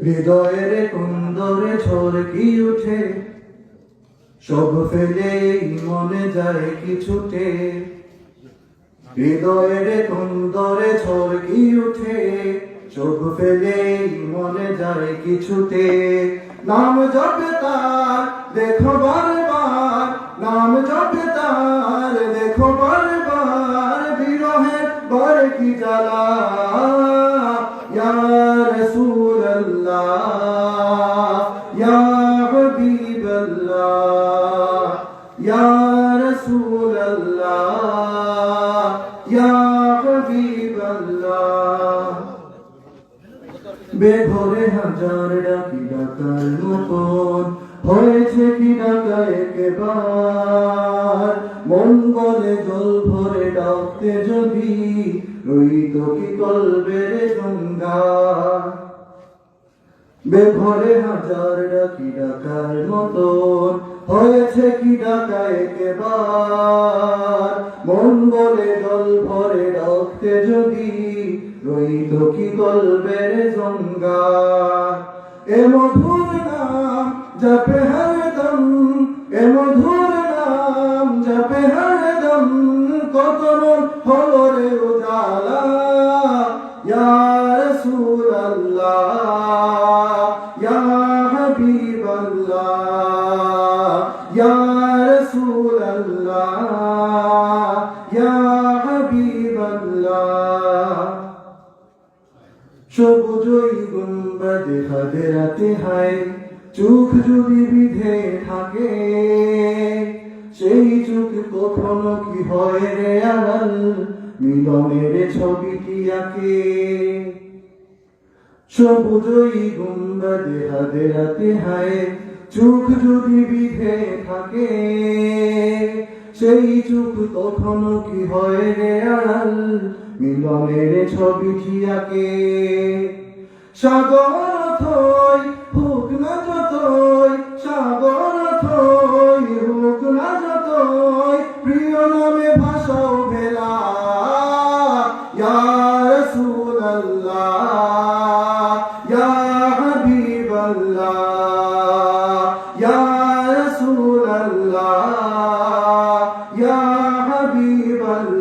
হৃদয়ের কুন্দরে ঝলকি উঠে, সব ফেলে মনে যায় কিছুতে। হৃদয়ের কুন্দরে ঝলকি উঠে, সব ফেলে মনে যায় কিছুতে। নাম জপে তার দেখো বারবার, নাম জপে তার দেখো বারবার, বিরহের বার কি জ্বালা। ইয়া রাসূলুল্লাহ, ইয়া হাবিবাল্লাহ, ইয়া রাসূলুল্লাহ, ইয়া হাবিবাল্লাহ। বেঘরে হাজার ডাকি ডাকার মতন হয়েছে কি ডাকা একেবার। মন বলে জল ভরে ডাকতে যদি রইত কি কলবের গঙ্গা। বেঘরে হাজার ডাকি ডাকার মতন হয়েছে কি ডাকা একেবার। মন বলে জল ভরে ডাকতে যদি রইত কি কলবের গঙ্গা। এ মধুর নাম জপে হরদম, এ মধুর নাম জপে হরদম, কত মন হলো রে উজালা। ইয়া রাসূলুল্লাহ, ইয়া হাবিবাল্লাহ, ইয়া রাসূলুল্লাহ, ইয়া হাবিবাল্লাহ। সবুজই গুম্বাদে হাদেরাতে হায়, চোখ যদি বিধে থাকে, সেই চোখ কখনো কি হয় রে আড়াল, মিলনের ছবিটি আঁকে। সবুজই গুম্বাদে হাদেরাতে হায়, চোখ যদি বিধে থাকে, সেই চোখ কখনো কি হয় রে আড়াল, মিলনের ছবিটি আঁকে। সাগর অথই হোক না যতই, সাগর অথই হোক না যতই, প্রিয় নামে ভাষাও ভেলা। ইয়া রাসূলুল্লাহ, ইয়া হাবিবাল্লাহ, ইয়া রাসূলুল্লাহ, ইয়া হাবিবাল্লাহ।